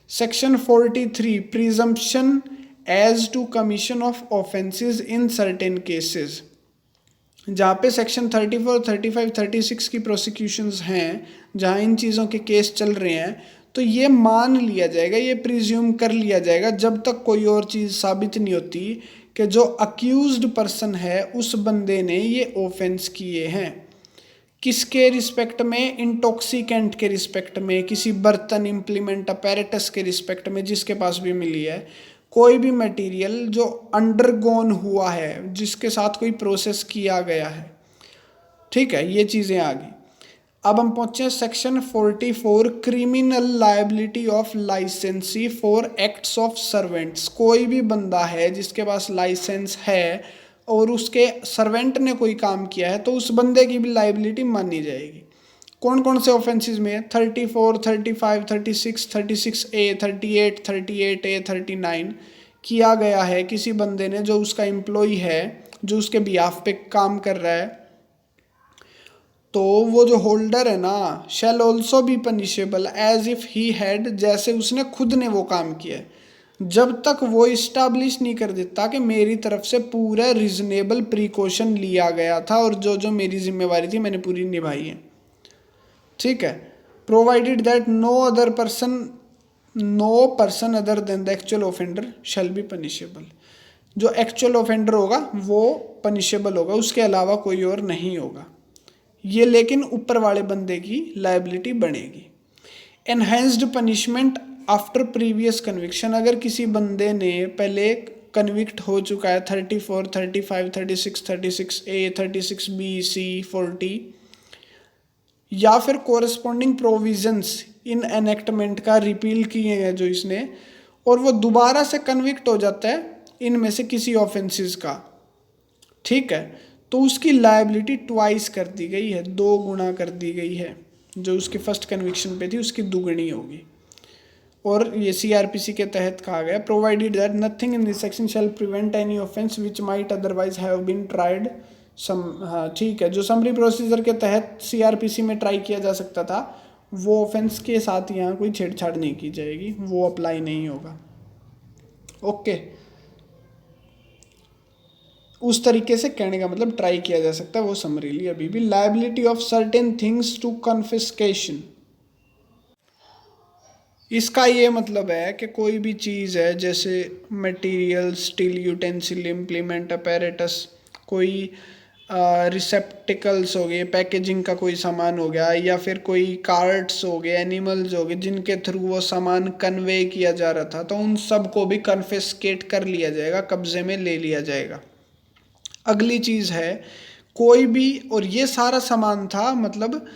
Section 43 presumption as to commission of offences in certain cases, जहाँ पे सेक्शन 34, 35, 36 की प्रोसिक्यूशंस हैं, जहाँ इन चीज़ों के केस चल रहे हैं, तो ये मान लिया जाएगा, ये प्रिज्यूम कर लिया जाएगा जब तक कोई और चीज़ साबित नहीं होती कि जो अक्यूज्ड पर्सन है उस बंदे ने ये ऑफेंस किए हैं। किसके रिस्पेक्ट में? इंटॉक्सिकेंट के रिस्पेक्ट में, किसी बर्तन, इम्प्लीमेंट, अपैरेटस के रिस्पेक्ट में जिसके पास भी मिली है, कोई भी मटेरियल जो अंडरगोन हुआ है, जिसके साथ कोई प्रोसेस किया गया है। ठीक है, ये चीज़ें आ गई। अब हम पहुंचे सेक्शन 44 क्रिमिनल लायबिलिटी ऑफ लाइसेंसी फॉर एक्ट्स ऑफ सर्वेंट्स। कोई भी बंदा है जिसके पास लाइसेंस है और उसके सर्वेंट ने कोई काम किया है तो उस बंदे की भी लायबिलिटी मानी जाएगी। कौन कौन से ऑफेंसेस में? 34, 35, 36, 36A, 38, 38A, 39 किया गया है किसी बंदे ने जो उसका एम्प्लॉय है, जो उसके बिहाफ पे काम कर रहा है, तो वो जो होल्डर है ना, shall also be punishable as if he had, जैसे उसने खुद ने वो काम किया है, जब तक वो इस्टेब्लिश नहीं कर देता कि मेरी तरफ से पूरा रीजनेबल प्रिकॉशन लिया गया था और जो जो मेरी जिम्मेवारी थी मैंने पूरी निभाई है। ठीक है, provided that no person other than the actual offender shall be punishable. जो एक्चुअल ऑफेंडर होगा वो पनिशेबल होगा, उसके अलावा कोई और नहीं होगा ये, लेकिन ऊपर वाले बंदे की लायबिलिटी बनेगी। Enhanced punishment after previous conviction, अगर किसी बंदे ने पहले कन्विक्ट हो चुका है 34, 35, 36, 36A, 36B, C, 40, या फिर कोरस्पॉन्डिंग प्रोविजंस इन एनेक्टमेंट का रिपील किए हैं जो इसने, और वो दोबारा से कन्विक्ट हो जाता है इनमें से किसी ऑफेंसेस का, ठीक है, तो उसकी लायबिलिटी ट्वाइस कर दी गई है, 2 गुना कर दी गई है, जो उसकी फर्स्ट कन्विक्शन पे थी उसकी दुगनी होगी। और ये CRPC के तहत कहा गया provided that nothing in this section shall prevent any offence which might otherwise have been tried some. हाँ ठीक है, जो समरी प्रोसीजर के तहत CRPC में ट्राई किया जा सकता था वो ऑफेंस के साथ यहाँ कोई छेड़छाड़ नहीं की जाएगी, वो अप्लाई नहीं होगा। ओके, उस तरीके से कहने का मतलब ट्राई किया जा सकता है, वो समरी ली अभी भी। Liability of certain things to confiscation, इसका ये मतलब है कि कोई भी चीज़ है जैसे material, steel utensil, implement, apparatus, कोई रिसेप्टिकल्स हो गए, पैकेजिंग का कोई सामान हो गया, या फिर कोई कार्ट्स हो गए, एनिमल्स हो गए जिनके थ्रू वो सामान कन्वे किया जा रहा था, तो उन सब को भी कन्फिस्केट कर लिया जाएगा, कब्जे में ले लिया जाएगा। अगली चीज़ है कोई भी, और ये सारा सामान था मतलब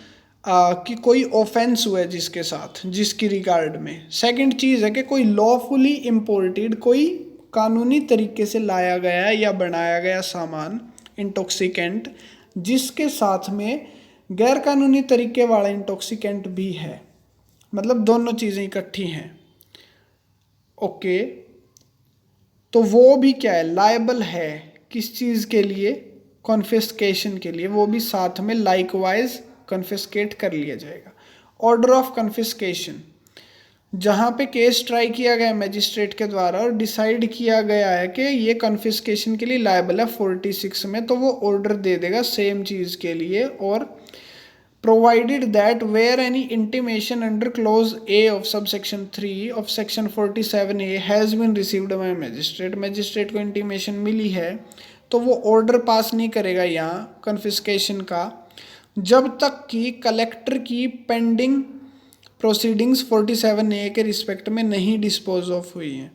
कि कोई ऑफेंस हुआ है जिसके साथ, जिसकी रिगार्ड में। सेकंड चीज़ है कि कोई लॉफुली इम्पोर्टेड, कोई कानूनी तरीके से लाया गया या बनाया गया सामान, इंटॉक्सिकेंट, जिसके साथ में गैर कानूनी तरीके वाला इंटॉक्सिकेंट भी है, मतलब दोनों चीज़ें इकट्ठी हैं। ओके, तो वो भी क्या है, लायबल है किस चीज़ के लिए? कॉन्फिस्केशन के लिए, वो भी साथ में लाइकवाइज कन्फिस्केट कर लिया जाएगा। ऑर्डर ऑफ कन्फिस्केशन, जहाँ पे केस ट्राई किया गया मैजिस्ट्रेट के द्वारा और डिसाइड किया गया है कि ये कन्फिस्केशन के लिए लायबल है 46 में, तो वो ऑर्डर दे देगा सेम चीज़ के लिए और provided that where any intimation under clause A of subsection 3 of section 47A has been received by magistrate, magistrate को इंटीमेशन मिली है तो वो ऑर्डर पास नहीं करेगा यहाँ कन्फिस्केशन का जब तक कि कलेक्टर की पेंडिंग प्रोसीडिंग्स 47A के रिस्पेक्ट में नहीं डिस्पोज ऑफ हुई है।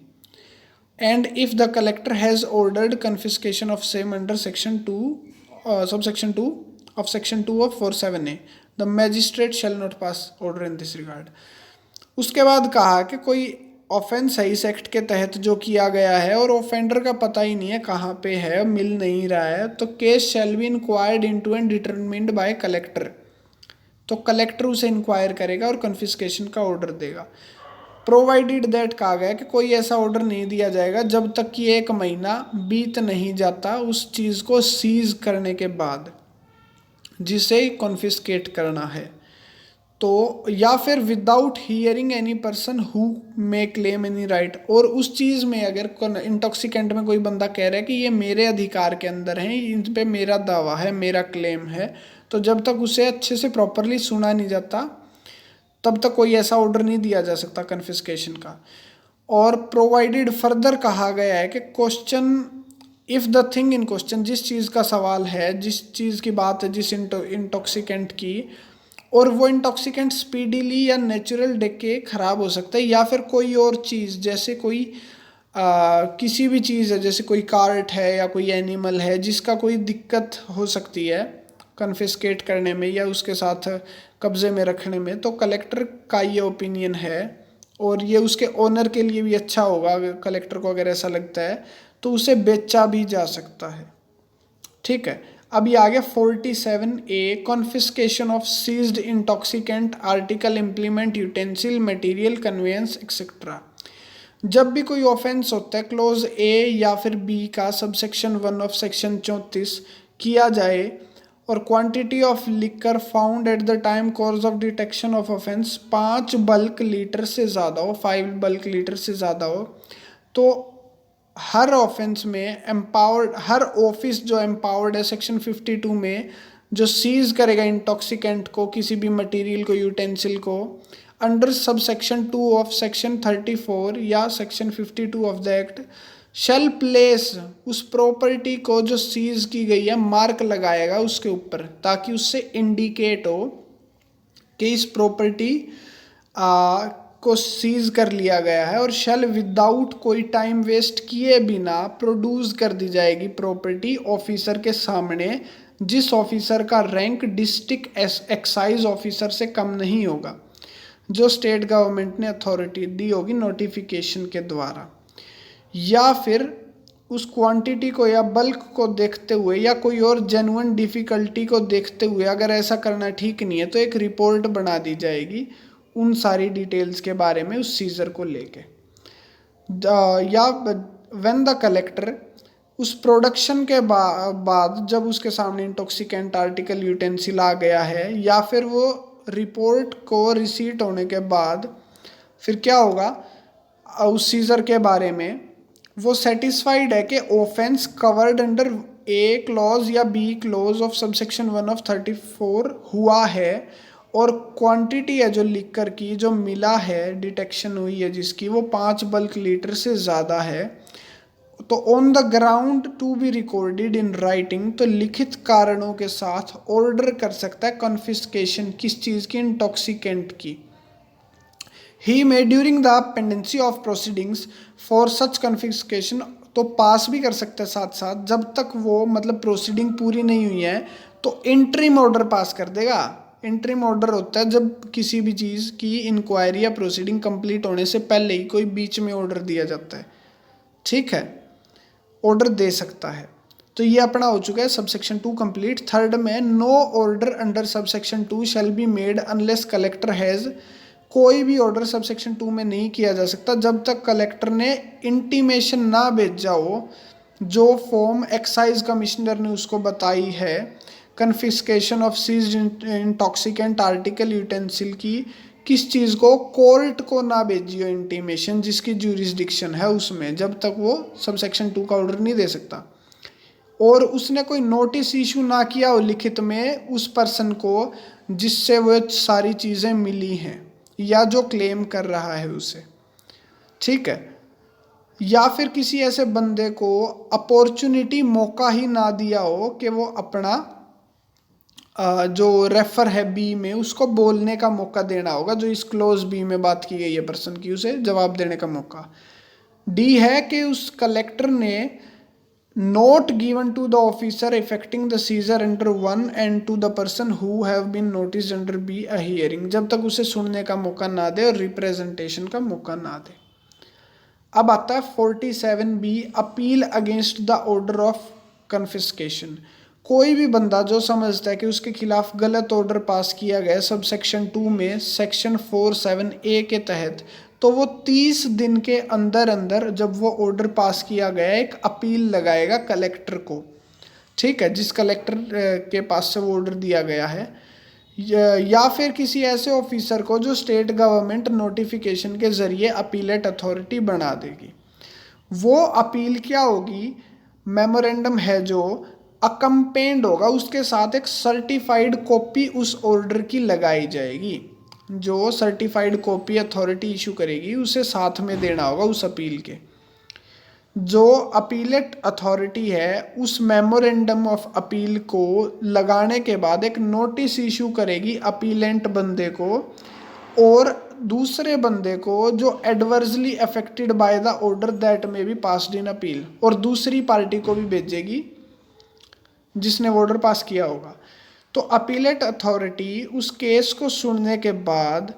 And if the collector has ordered confiscation of same under section 2 subsection 2 of section 2 of 47A, the magistrate shall not pass order in this regard। उसके बाद कहा कि कोई ऑफेंस है इस एक्ट के तहत जो किया गया है और ऑफेंडर का पता ही नहीं है कहाँ पे है, मिल नहीं रहा है, तो case shall be inquired into and determined bye collector, तो कलेक्टर उसे इंक्वायर करेगा और कन्फिस्केशन का ऑर्डर देगा। प्रोवाइडेड दैट कहा गया कि कोई ऐसा ऑर्डर नहीं दिया जाएगा जब तक कि 1 महीना बीत नहीं जाता उस चीज़ को सीज करने के बाद जिसे कॉन्फिस्केट करना है, तो या फिर without hearing any person who may claim any right, और उस चीज़ में अगर इंटॉक्सिकेंट में कोई बंदा कह रहा है कि ये मेरे अधिकार के अंदर है, इन पे मेरा दावा है, मेरा क्लेम है, तो जब तक उसे अच्छे से प्रॉपरली सुना नहीं जाता तब तक कोई ऐसा ऑर्डर नहीं दिया जा सकता कन्फिस्केशन का। और प्रोवाइडेड फर्दर कहा गया है कि question if the thing in question, जिस चीज़ का सवाल है, जिस चीज़ की बात है, जिस इंटॉक्सिकेंट की, और वो इंटॉक्सिकेंट स्पीडीली या नेचुरल डेके ख़राब हो सकता है, या फिर कोई और चीज़ जैसे कोई किसी भी चीज़ है, जैसे कोई कार्ट है या कोई एनिमल है जिसका कोई दिक्कत हो सकती है कन्फिस्केट करने में या उसके साथ कब्ज़े में रखने में, तो कलेक्टर का ये ओपिनियन है और ये उसके ओनर के लिए भी अच्छा होगा कलेक्टर को अगर ऐसा लगता है, तो उसे बेचा भी जा सकता है। ठीक है, अभी आ गया 47A, confiscation of seized intoxicant article, implement, utensil, material, conveyance etcetera. जब भी कोई ऑफेंस होता है क्लोज A या फिर B का सबसेक्शन 1 ऑफ सेक्शन 34 किया जाए और quantity of liquor found at the time course of detection of offence 5 bulk litre से ज़्यादा हो, 5 बल्क लीटर से ज़्यादा हो, तो हर ऑफेंस में एम्पावर्ड, हर ऑफिस जो एम्पावर्ड है सेक्शन 52 में, जो सीज करेगा इंटॉक्सिकेंट को, किसी भी मटेरियल को, यूटेंसिल को, under sub section 2 of section 34 या section 52 of the act, shall place, उस प्रॉपर्टी को जो सीज की गई है मार्क लगाएगा उसके ऊपर, ताकि उससे इंडिकेट हो कि इस प्रॉपर्टी को सीज कर लिया गया है, और शेल विदाउट कोई टाइम वेस्ट किए बिना प्रोड्यूस कर दी जाएगी प्रॉपर्टी ऑफिसर के सामने, जिस ऑफिसर का रैंक डिस्ट्रिक्ट एक्साइज ऑफिसर से कम नहीं होगा, जो स्टेट गवर्नमेंट ने अथॉरिटी दी होगी नोटिफिकेशन के द्वारा। या फिर उस क्वांटिटी को या बल्क को देखते हुए या कोई और जेन्युइन डिफ़िकल्टी को देखते हुए अगर ऐसा करना ठीक नहीं है तो एक रिपोर्ट बना दी जाएगी उन सारी डिटेल्स के बारे में उस सीजर को लेके। या व्हेन द कलेक्टर, उस प्रोडक्शन के बाद जब उसके सामने इंटॉक्सिकेंट आर्टिकल यूटेंसिल आ गया है, या फिर वो रिपोर्ट को रिसीट होने के बाद फिर क्या होगा उस सीजर के बारे में, वो सेटिस्फाइड है कि offence covered under A clause या B clause of subsection 1 of 34 हुआ है, और क्वांटिटी है जो लिकर की जो मिला है, डिटेक्शन हुई है जिसकी, वो 5 बल्क लीटर से ज़्यादा है, तो on the ground to be recorded in writing, तो लिखित कारणों के साथ ऑर्डर कर सकता है कन्फिस्केशन किस चीज़ की, इंटॉक्सिकेंट की। He may during the pendency of proceedings for such confiscation, तो पास भी कर सकते हैं साथ साथ, जब तक वो मतलब प्रोसीडिंग पूरी नहीं हुई है तो इंटरिम ऑर्डर पास कर देगा। इंटरिम ऑर्डर होता है जब किसी भी चीज़ की इंक्वायरी या प्रोसीडिंग कंप्लीट होने से पहले ही कोई बीच में ऑर्डर दिया जाता है, ठीक है, ऑर्डर दे सकता है। तो ये अपना हो चुका है सबसेक्शन 2 कंप्लीट। थर्ड में, no order under subsection 2 shall be made unless collector has, कोई भी ऑर्डर सबसेक्शन 2 में नहीं किया जा सकता जब तक कलेक्टर ने इंटीमेशन ना भेजा हो, जो फॉर्म एक्साइज कमिश्नर ने उसको बताई है confiscation of seized intoxicant article utensil की, किस चीज़ को, कोर्ट को ना भेजी हो इंटीमेशन जिसकी ज्यूरिसडिक्शन है उसमें, जब तक वो सबसेक्शन 2 का ऑर्डर नहीं दे सकता। और उसने कोई नोटिस इशू ना किया हो लिखित में उस पर्सन को जिससे वो सारी चीज़ें मिली हैं या जो क्लेम कर रहा है उसे, ठीक है। या फिर किसी ऐसे बंदे को अपॉर्चुनिटी, मौका ही ना दिया हो कि वो अपना जो रेफर है बी में उसको बोलने का मौका देना होगा, जो इस क्लोज बी में बात की गई है पर्सन की, उसे जवाब देने का मौका। डी है कि उस कलेक्टर ने note given to the officer effecting the seizure under 1 and to the person who have been notice under be a hearing, जब तक उसे सुनने का मौका ना दे और रिप्रेजेंटेशन का मौका ना दे। अब आता है 47B, appeal against the order of confiscation. कोई भी बंदा जो समझता है कि उसके खिलाफ गलत ऑर्डर पास किया गया सब सेक्शन 2 में सेक्शन 47A के तहत, तो वो 30 दिन के अंदर अंदर जब वो ऑर्डर पास किया गया एक अपील लगाएगा कलेक्टर को, ठीक है, जिस कलेक्टर के पास से वो ऑर्डर दिया गया है, या फिर किसी ऐसे ऑफिसर को जो स्टेट गवर्नमेंट नोटिफिकेशन के जरिए अपीलेट अथॉरिटी बना देगी। वो अपील क्या होगी, मेमोरेंडम है जो अकम्पेंड होगा, उसके साथ एक सर्टिफाइड कॉपी उस ऑर्डर की लगाई जाएगी। जो सर्टिफाइड कॉपी अथॉरिटी इशू करेगी उसे साथ में देना होगा उस अपील के। जो अपीलेट अथॉरिटी है उस मेमोरेंडम ऑफ अपील को लगाने के बाद एक नोटिस इशू करेगी अपीलेंट बंदे को और दूसरे बंदे को जो adversely affected by the order that में बी पास्ड इन अपील, और दूसरी पार्टी को भी भेजेगी जिसने ऑर्डर पास किया होगा। तो अपीलेट अथॉरिटी उस केस को सुनने के बाद,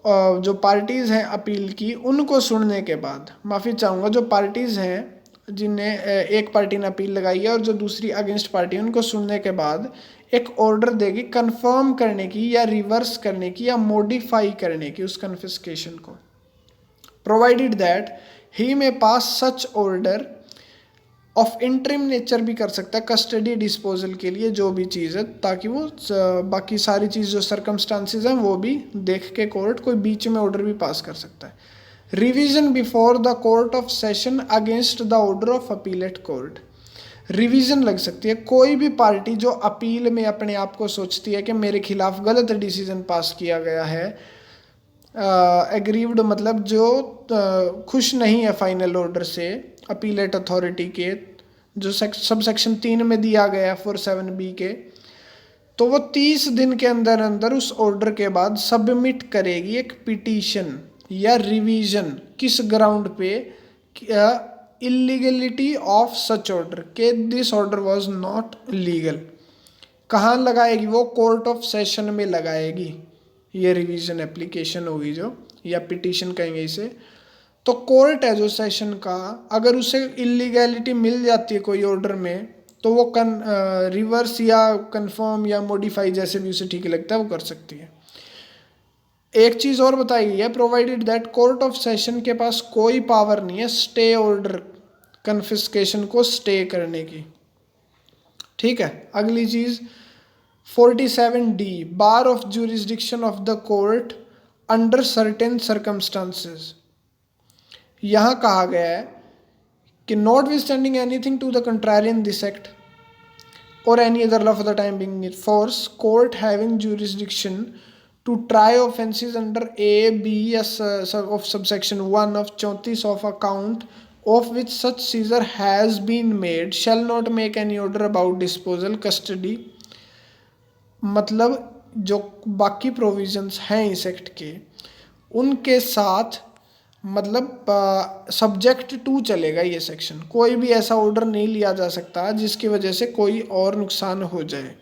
जो पार्टीज़ हैं अपील की उनको सुनने के बाद, माफ़ी चाहूँगा, जो पार्टीज़ हैं जिन्हें एक पार्टी ने अपील लगाई है और जो दूसरी अगेंस्ट पार्टी है, उनको सुनने के बाद एक ऑर्डर देगी कंफर्म करने की या रिवर्स करने की या मॉडिफाई करने की उस कन्फिस्केशन को, provided that he may pass such order of interim nature भी कर सकता है कस्टडी डिस्पोजल के लिए जो भी चीज़ है, ताकि वो बाकी सारी चीज़ जो सर्कमस्टांसिस हैं वो भी देख के कोर्ट कोई बीच में ऑर्डर भी पास कर सकता है। Revision before the court of session against the order of appellate court, revision लग सकती है। कोई भी पार्टी जो अपील में अपने आप को सोचती है कि मेरे खिलाफ गलत डिसीजन पास किया गया है, एग्रीव्ड मतलब जो खुश नहीं है फाइनल ऑर्डर से अपीलेट अथॉरिटी के जो सब सेक्शन 3 में दिया गया 47B के, तो वो 30 दिन के अंदर अंदर उस ऑर्डर के बाद सबमिट करेगी एक पिटीशन या रिवीजन, किस ग्राउंड पे, इलीगलिटी ऑफ सच ऑर्डर, के this order was not legal. कहाँ लगाएगी वो, कोर्ट ऑफ सेशन में लगाएगी। ये रिवीजन एप्लीकेशन होगी जो, या पिटीशन कहेंगे इसे। तो कोर्ट है जो सेशन का, अगर उसे इलीगैलिटी मिल जाती है कोई ऑर्डर में, तो वो रिवर्स या कंफर्म या मॉडिफाई जैसे भी उसे ठीक लगता है वो कर सकती है। एक चीज़ और बताई गई है, provided that court of session के पास कोई पावर नहीं है स्टे ऑर्डर कन्फिस्केशन को स्टे करने की, ठीक है। अगली चीज़ 47D, bar of jurisdiction of the court under certain circumstances. यहाँ कहा गया है कि notwithstanding anything to the contrary in this act और any other law for the time being in force, court having jurisdiction to try offences under A, B of subsection 1 of 34 of account of which such seizure has been made shall not make any order about disposal, custody। मतलब जो बाकी provisions हैं इस act के उनके साथ मतलब subject to चलेगा ये सेक्शन। कोई भी ऐसा ऑर्डर नहीं लिया जा सकता जिसकी वजह से कोई और नुकसान हो जाए,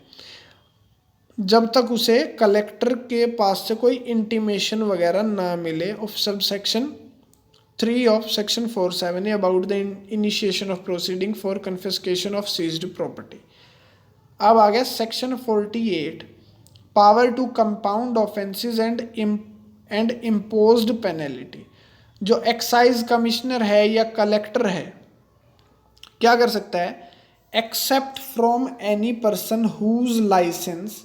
जब तक उसे कलेक्टर के पास से कोई इंटीमेशन वगैरह ना मिले of subsection 3 of section 47 about the initiation of proceeding for confiscation of seized property. अब आ गया section 48, power to compound offences and imposed penalty. जो एक्साइज कमिश्नर है या कलेक्टर है क्या कर सकता है, except from any person whose licence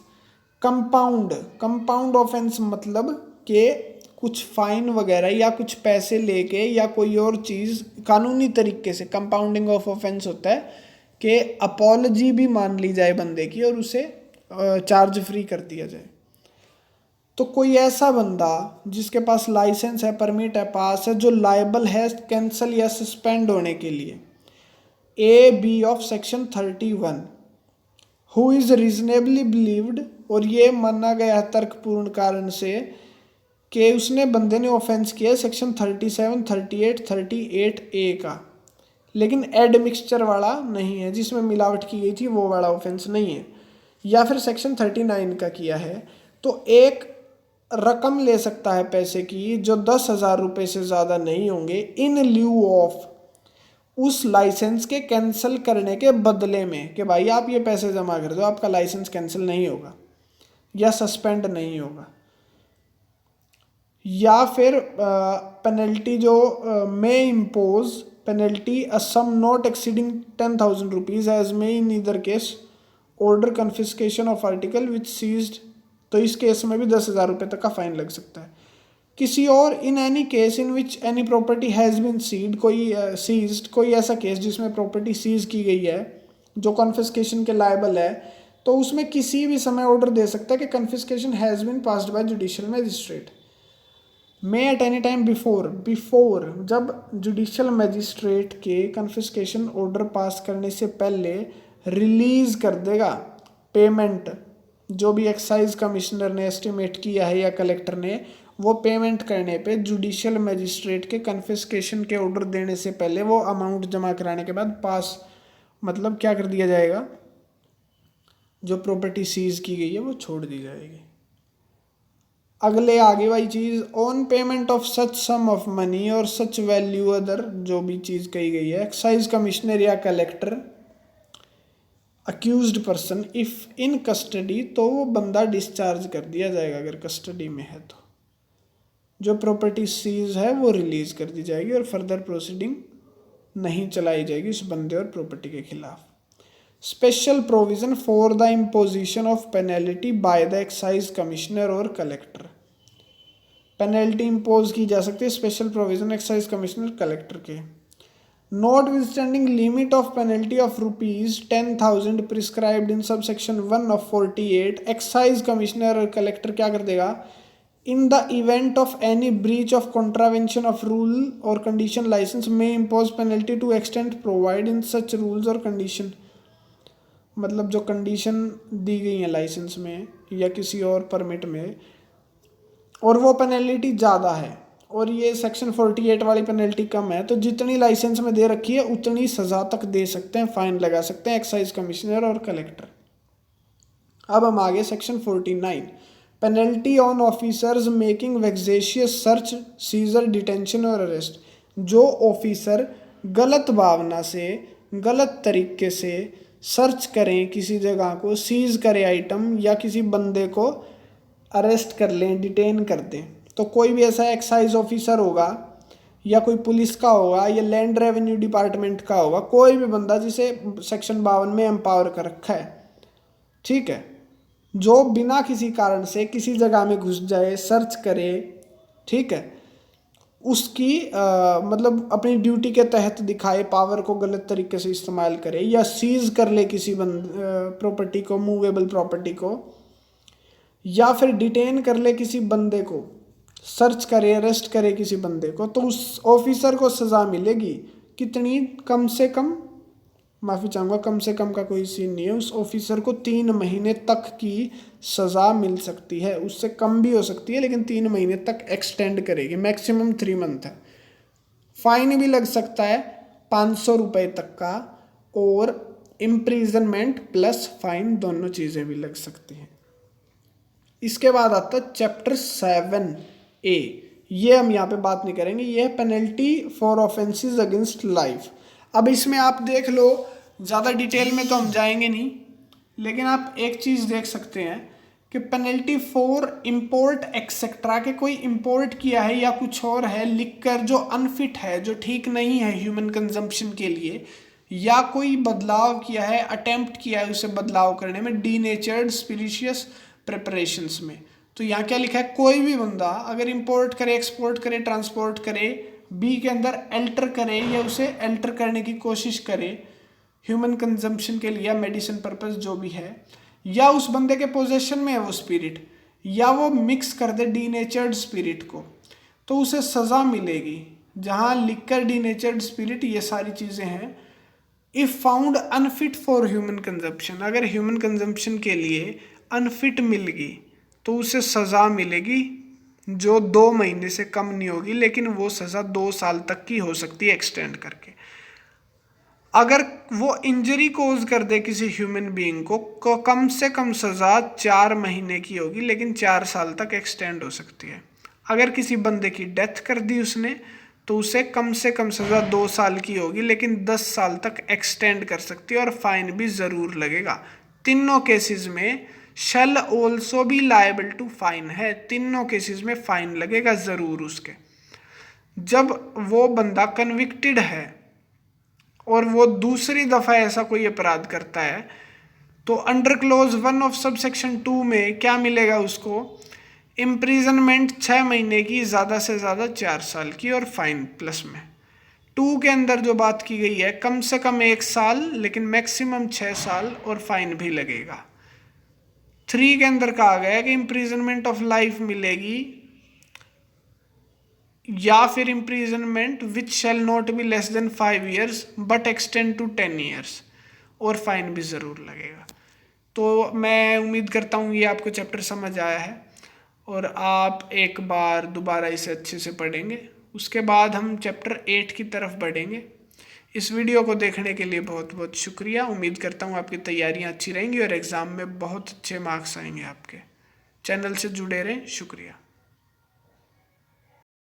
compound offence मतलब के कुछ फाइन वगैरह या कुछ पैसे लेके या कोई और चीज़ कानूनी तरीके से, कंपाउंडिंग ऑफ ऑफेंस होता है कि अपॉलजी भी मान ली जाए बंदे की और उसे चार्ज फ्री कर दिया जाए। तो कोई ऐसा बंदा जिसके पास लाइसेंस है, परमिट है, पास है, जो लायबल है कैंसिल या सस्पेंड होने के लिए, A B of section 31, who is reasonably believed, और ये माना गया तर्कपूर्ण कारण से कि उसने बंदे ने ऑफेंस किया सेक्शन 37, 38, 38A का, लेकिन एड मिक्सचर वाला नहीं है जिसमें मिलावट की गई थी, वो वाला ऑफेंस नहीं है, या फिर सेक्शन 39 का किया है, तो एक रकम ले सकता है पैसे की जो 10,000 रुपये से ज़्यादा नहीं होंगे, इन ल्यू ऑफ उस लाइसेंस के कैंसिल करने के बदले में, कि भाई आप ये पैसे जमा कर दो, आपका लाइसेंस कैंसिल नहीं होगा या सस्पेंड नहीं होगा। या फिर पेनल्टी जो may impose penalty a sum not exceeding 10,000 rupees as may in either case order confiscation of article which seized, तो इस केस में भी 10,000 रुपये तक का फाइन लग सकता है। किसी और in any case in which any property has been seized, कोई सीज्ड, कोई ऐसा केस जिसमें प्रॉपर्टी सीज की गई है जो कन्फिस्केशन के लायबल है, तो उसमें किसी भी समय ऑर्डर दे सकता है कि confiscation has been passed by judicial magistrate, may at any time before जब जुडिशियल मैजिस्ट्रेट के कन्फिस्केशन ऑर्डर पास करने से पहले रिलीज कर देगा पेमेंट, जो भी एक्साइज कमिश्नर ने एस्टिमेट किया है या कलेक्टर ने, वो पेमेंट करने पे जुडिशियल मैजिस्ट्रेट के कन्फिस्केशन के ऑर्डर देने से पहले वो अमाउंट जमा कराने के बाद पास, मतलब क्या कर दिया जाएगा, जो प्रॉपर्टी सीज की गई है वो छोड़ दी जाएगी। अगले आगे वाली चीज़, on payment of such sum of money और सच वैल्यू अदर, जो भी चीज़ कही गई है, एक्साइज कमिश्नर या collector accused person if in custody, तो वो बंदा डिस्चार्ज कर दिया जाएगा अगर कस्टडी में है, तो जो प्रॉपर्टी सीज है वो रिलीज कर दी जाएगी और फर्दर प्रोसीडिंग नहीं चलाई जाएगी उस बंदे और प्रॉपर्टी के खिलाफ। Special provision for the imposition of penalty by the excise commissioner और कलेक्टर, पेनल्टी इम्पोज की जा सकती है special provision excise commissioner collector के। Notwithstanding limit of penalty of ₹10,000 prescribed in sub section 1 of 48, excise commissioner और collector क्या कर देगा, in the event of any breach of contravention of rule और कंडीशन लाइसेंस में impose penalty to extent provide in such rules और condition, मतलब जो condition दी गई है लाइसेंस में या किसी और परमिट में, और वो पेनल्टी ज़्यादा है और ये सेक्शन 48 वाली पेनल्टी कम है, तो जितनी लाइसेंस में दे रखी है उतनी सज़ा तक दे सकते हैं, फाइन लगा सकते हैं एक्साइज कमिश्नर और कलेक्टर। अब हम आगे section 49, penalty on officers making vexatious search, seizure, detention और अरेस्ट, जो ऑफिसर गलत भावना से, गलत तरीके से सर्च करें किसी जगह को, सीज करें आइटम, या किसी बंदे को अरेस्ट कर लें, डिटेन कर दें, तो कोई भी ऐसा एक्साइज ऑफिसर होगा या कोई पुलिस का होगा या लैंड रेवेन्यू डिपार्टमेंट का होगा, कोई भी बंदा जिसे सेक्शन 52 में एम्पावर कर रखा है, ठीक है, जो बिना किसी कारण से किसी जगह में घुस जाए, सर्च करे, ठीक है, उसकी मतलब अपनी ड्यूटी के तहत दिखाए, पावर को गलत तरीके से इस्तेमाल करे, या सीज कर ले किसी प्रॉपर्टी को, मूवेबल प्रॉपर्टी को, या फिर डिटेन कर ले किसी बंदे को, सर्च करे, अरेस्ट करे किसी बंदे को, तो उस ऑफिसर को सज़ा मिलेगी कितनी, कम से कम, माफ़ी चाहूँगा, कम से कम का कोई सीन नहीं है, उस ऑफिसर को 3 महीने तक की सज़ा मिल सकती है, उससे कम भी हो सकती है लेकिन 3 महीने तक एक्सटेंड करेगी, मैक्सिमम 3 मंथ है। फाइन भी लग सकता है 500 रुपये तक का, और इम्प्रिजनमेंट प्लस फाइन दोनों चीज़ें भी लग सकती हैं। इसके बाद आता है चैप्टर 7A, ये हम यहाँ पे बात नहीं करेंगे, ये है penalty for offences against life. अब इसमें आप देख लो, ज़्यादा डिटेल में तो हम जाएंगे नहीं, लेकिन आप एक चीज़ देख सकते हैं कि पेनल्टी फॉर इंपोर्ट एक्सेट्रा, के कोई इंपोर्ट किया है या कुछ और है लिखकर जो अनफिट है, जो ठीक नहीं है ह्यूमन कंजम्पशन के लिए, या कोई बदलाव किया है, अटेम्प्ट किया है उसे बदलाव करने में, डीनेचर्ड स्पिरिशियस प्रिपरेशंस में, तो यहाँ क्या लिखा है, कोई भी बंदा अगर इंपोर्ट करे, एक्सपोर्ट करे, ट्रांसपोर्ट करे, बी के अंदर एल्टर करे या उसे एल्टर करने की कोशिश करे, ह्यूमन कंजम्पशन के लिए या मेडिसिन पर्पस जो भी है, या उस बंदे के पोजेशन में है वो स्पिरिट, या वो मिक्स कर दे डीनेचर्ड स्पिरिट को, तो उसे सज़ा मिलेगी। जहाँ लिकर डीनेचर्ड स्पिरिट ये सारी चीज़ें हैं। If found unfit for human consumption, अगर ह्यूमन कंजम्पशन के लिए अनफिट मिल गई तो उसे सज़ा मिलेगी जो 2 महीने से कम नहीं होगी, लेकिन वो सज़ा 2 साल तक की हो सकती है एक्सटेंड करके। अगर वो इंजरी कोज कर दे किसी ह्यूमन बीइंग को कम से कम सज़ा 4 महीने की होगी, लेकिन 4 साल तक एक्सटेंड हो सकती है। अगर किसी बंदे की डेथ कर दी उसने, तो उसे कम से कम सज़ा 2 साल की होगी, लेकिन 10 साल तक एक्सटेंड कर सकती है और फाइन भी ज़रूर लगेगा। तीनों केसेस में shall also be liable to fine है, तीनों केसेस में फाइन लगेगा ज़रूर उसके। जब वो बंदा कन्विक्टेड है और वो दूसरी दफ़ा ऐसा कोई अपराध करता है, तो अंडर क्लोज 1 ऑफ सबसेक्शन 2 में क्या मिलेगा उसको? इम्प्रिजनमेंट 6 महीने की, ज़्यादा से ज़्यादा 4 साल की, और फाइन प्लस में। 2 के अंदर जो बात की गई है कम से कम 1 साल, लेकिन मैक्सिमम 6 साल और फाइन भी लगेगा। 3 के अंदर कहा गया है कि इम्प्रिजनमेंट ऑफ लाइफ मिलेगी, या फिर imprisonment which shall not be less than 5 years but extend to 10 years, और फाइन भी ज़रूर लगेगा। तो मैं उम्मीद करता हूँ ये आपको चैप्टर समझ आया है और आप एक बार दोबारा इसे अच्छे से पढ़ेंगे। उसके बाद हम चैप्टर 8 की तरफ बढ़ेंगे। इस वीडियो को देखने के लिए बहुत बहुत शुक्रिया। उम्मीद करता हूँ आपकी तैयारियाँ अच्छी रहेंगी और एग्ज़ाम में बहुत अच्छे मार्क्स आएंगे आपके। चैनल से जुड़े रहें। शुक्रिया।